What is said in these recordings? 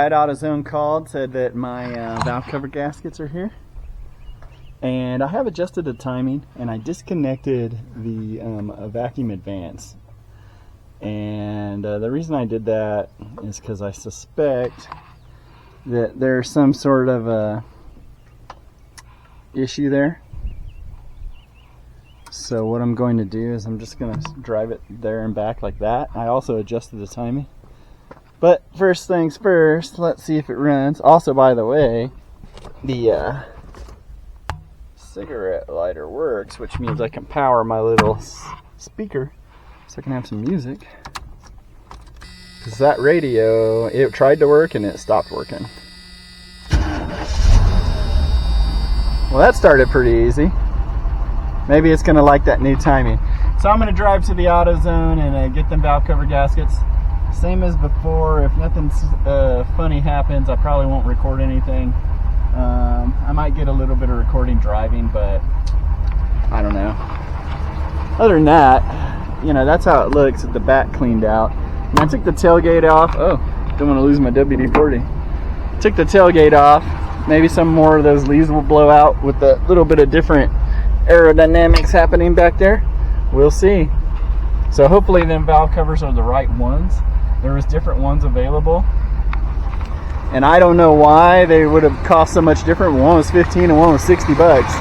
guy at AutoZone called, said that my valve cover gaskets are here. And I have adjusted the timing, and I disconnected the vacuum advance. And the reason I did that is because I suspect that there's some sort of a issue there. So what I'm going to do is I'm just going to drive it there and back like that. I also adjusted the timing. But first things first, let's see if it runs. Also, by the way, the cigarette lighter works, which means I can power my little speaker so I can have some music. Because that radio, it tried to work and it stopped working. Well, that started pretty easy. Maybe it's going to like that new timing. So I'm going to drive to the AutoZone and get them valve cover gaskets. Same as before. If nothing funny happens, I probably won't record anything. I might get a little bit of recording driving, but I don't know. Other than that, you know, that's how it looks with the back cleaned out. And I took the tailgate off. Oh, don't want to lose my WD-40. Took the tailgate off. Maybe some more of those leaves will blow out with a little bit of different aerodynamics happening back there. We'll see. So hopefully them valve covers are the right ones. There was different ones available. And I don't know why they would have cost so much different. One was 15 and one was 60 bucks.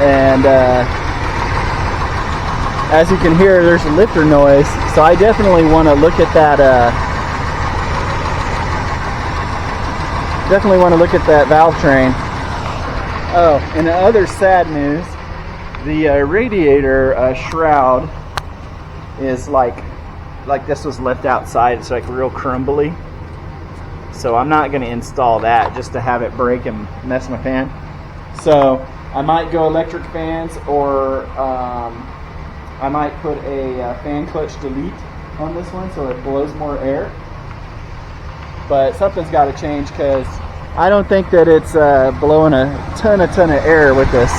And as you can hear, there's a lifter noise. So I definitely want to look at that. Definitely want to look at that valve train. Oh, and the other sad news, the radiator shroud is like this was left outside. It's like real crumbly. So I'm not going to install that just to have it break and mess my fan. So I might go electric fans, or I might put a fan clutch delete on this one so it blows more air. But something's got to change, because I don't think that it's blowing a ton of air with this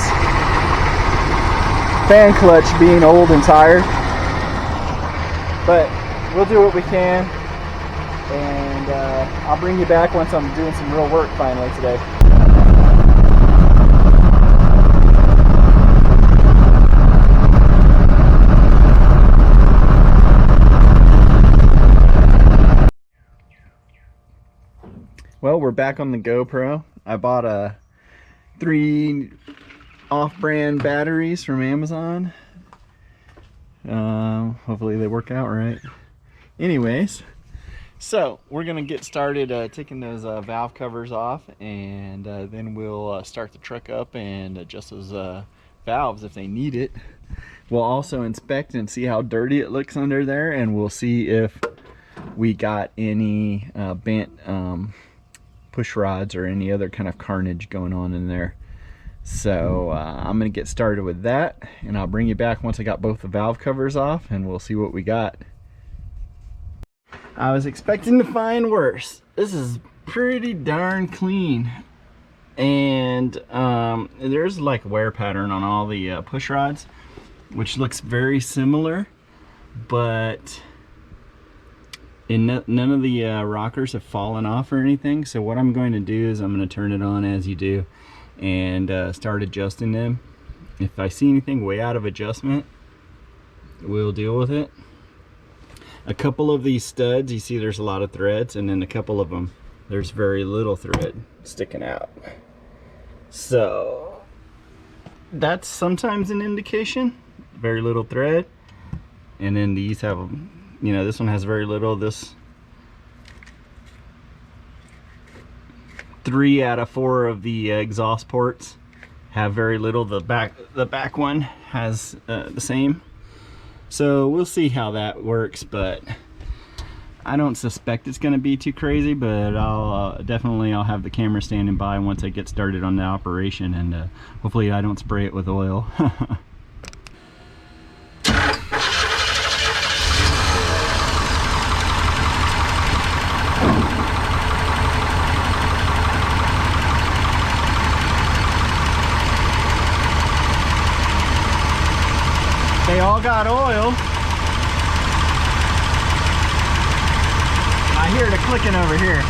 fan clutch being old and tired. But we'll do what we can, and I'll bring you back once I'm doing some real work finally today. Well, we're back on the GoPro. I bought 3 off-brand batteries from Amazon. Hopefully they work out right. Anyways, so we're gonna get started taking those valve covers off, and then we'll start the truck up and adjust those valves if they need it. We'll also inspect and see how dirty it looks under there, and we'll see if we got any bent push rods or any other kind of carnage going on in there. So I'm gonna get started with that, and I'll bring you back once I got both the valve covers off, and we'll see what we got. I was expecting to find worse. This is pretty darn clean, and there's like wear pattern on all the push rods, which looks very similar, but none of the rockers have fallen off or anything. So what I'm going to do is I'm going to turn it on as you do and start adjusting them. If I see anything way out of adjustment, we'll deal with it. A couple of these studs, you see there's a lot of threads, and then a couple of them there's very little thread sticking out. So that's sometimes an indication. Very little thread. And then these have, you know, this one has very little. This 3 out of 4 of the exhaust ports have very little. The back one has the same. So we'll see how that works, but I don't suspect it's going to be too crazy. But I'll have the camera standing by once I get started on the operation, and hopefully I don't spray it with oil. They all got oil. I hear the clicking over here.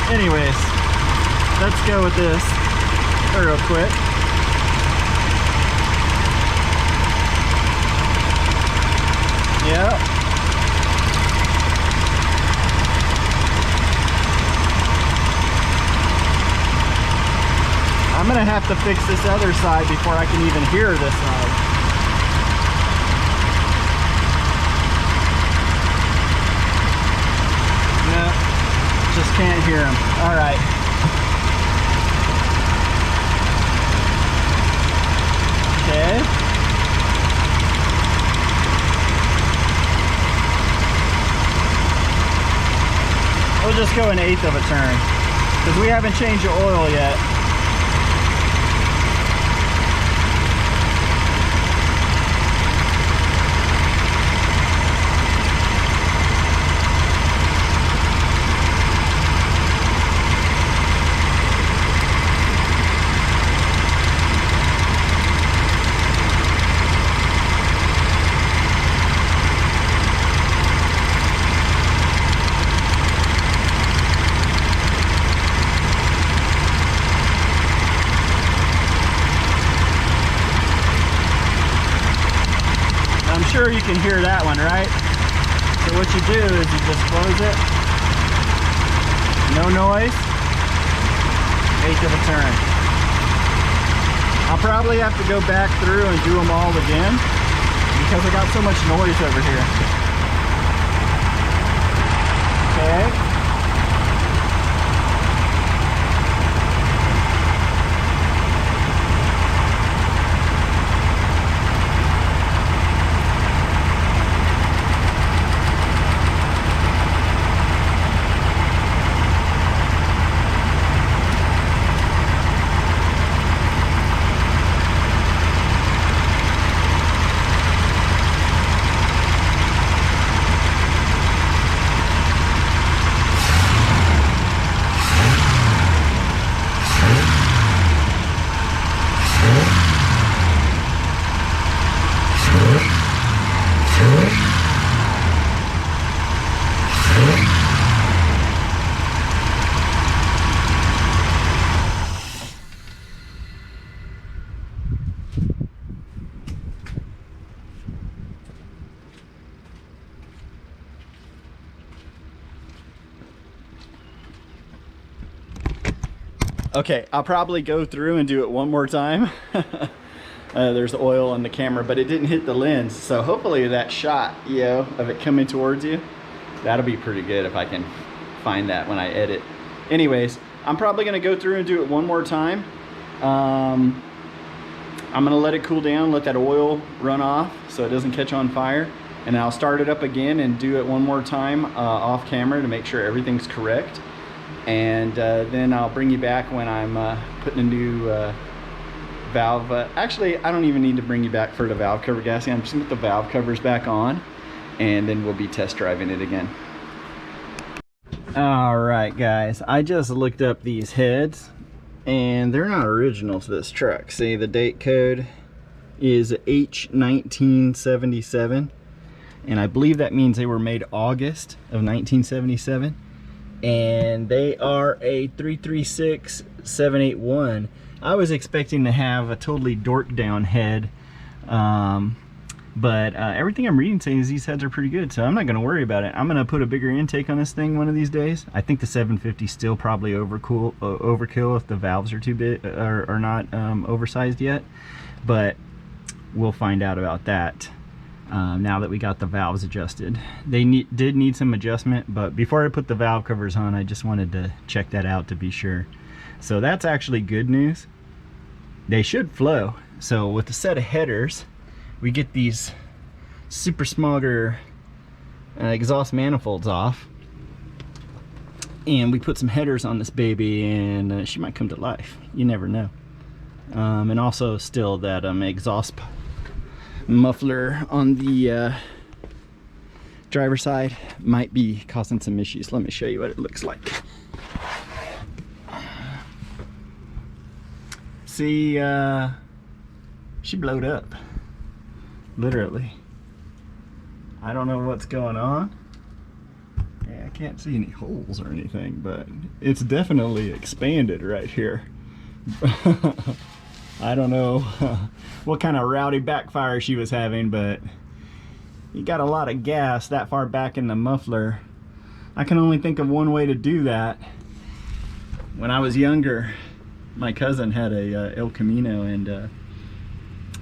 Anyways, let's go with this real quick. Yeah. I'm gonna have to fix this other side before I can even hear this side. No, just can't hear him. All right. Okay. We'll just go 1/8 of a turn because we haven't changed the oil yet. Sure you can hear that one, right? So what you do is you just close it, no noise, 1/8 of a turn. I'll probably have to go back through and do them all again because I got so much noise over here. Okay. Okay, I'll probably go through and do it one more time. There's oil on the camera, but it didn't hit the lens. So hopefully that shot, of it coming towards you, that'll be pretty good if I can find that when I edit. Anyways, I'm probably gonna go through and do it one more time. I'm gonna let it cool down, let that oil run off so it doesn't catch on fire. And I'll start it up again and do it one more time off camera to make sure everything's correct. And then I'll bring you back when I'm putting a new valve. Actually, I don't even need to bring you back for the valve cover gasket. I'm just gonna put the valve covers back on and then we'll be test driving it again. All right, guys, I just looked up these heads and they're not original to this truck. See, the date code is H1977, and I believe that means they were made August of 1977. And they are a 336781. I was expecting to have a totally dorked down head, but everything I'm reading says these heads are pretty good, so I'm not gonna worry about it. I'm gonna put a bigger intake on this thing one of these days. I think the 750 still probably overkill if the valves are too big or not oversized yet, but we'll find out about that. Now that we got the valves adjusted. They did need some adjustment, but before I put the valve covers on, I just wanted to check that out to be sure. So that's actually good news. They should flow. So with a set of headers, we get these super smogger exhaust manifolds off, and we put some headers on this baby, and she might come to life. You never know. And also still that exhaust muffler on the driver's side might be causing some issues. Let me show you what it looks like. See, she blowed up, literally. I don't know what's going on. Yeah, I can't see any holes or anything, but it's definitely expanded right here. I don't know what kind of rowdy backfire she was having, but you got a lot of gas that far back in the muffler. I can only think of one way to do that. When I was younger, my cousin had a El Camino, and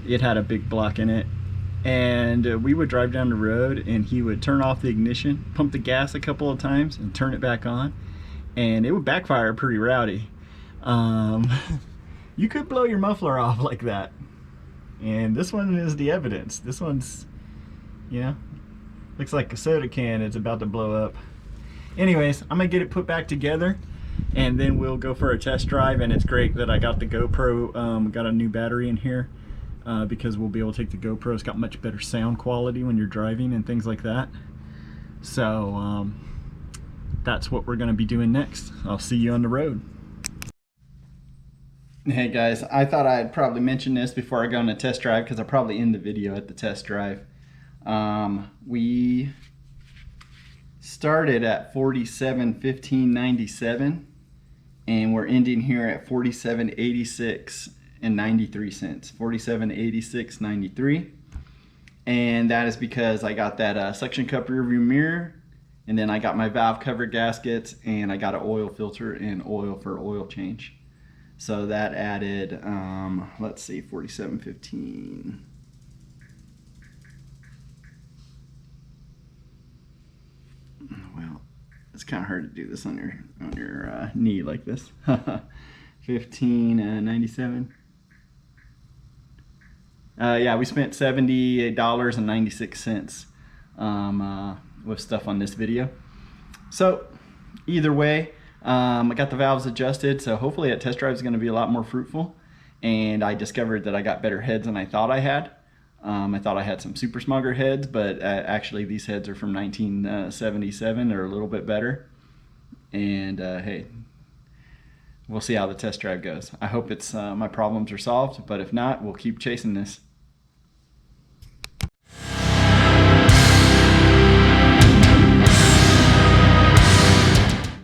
it had a big block in it. And we would drive down the road, and he would turn off the ignition, pump the gas a couple of times, and turn it back on. And it would backfire pretty rowdy. You could blow your muffler off like that. And this one is the evidence. This one's, you know, looks like a soda can. It's about to blow up. Anyways, I'm gonna get it put back together, and then we'll go for a test drive. And it's great that I got the GoPro, got a new battery in here, because we'll be able to take the GoPro. It's got much better sound quality when you're driving and things like that. So that's what we're gonna be doing next. I'll see you on the road. Hey guys, I thought I'd probably mention this before I go on a test drive, because I'll probably end the video at the test drive. We started at 47.15.97, and we're ending here at 47.86 and 93 cents. 47.86.93, and that is because I got that suction cup rear view mirror, and then I got my valve cover gaskets, and I got an oil filter and oil for oil change. So that added, let's see, 47.15. Well, it's kind of hard to do this on your knee like this. 15.97. Yeah, we spent $78.96 with stuff on this video. So either way, I got the valves adjusted, so hopefully that test drive is going to be a lot more fruitful. And I discovered that I got better heads than I thought I had. I thought I had some Super Smugger heads, but actually these heads are from 1977. They're a little bit better. And hey, we'll see how the test drive goes. I hope it's my problems are solved, but if not, we'll keep chasing this.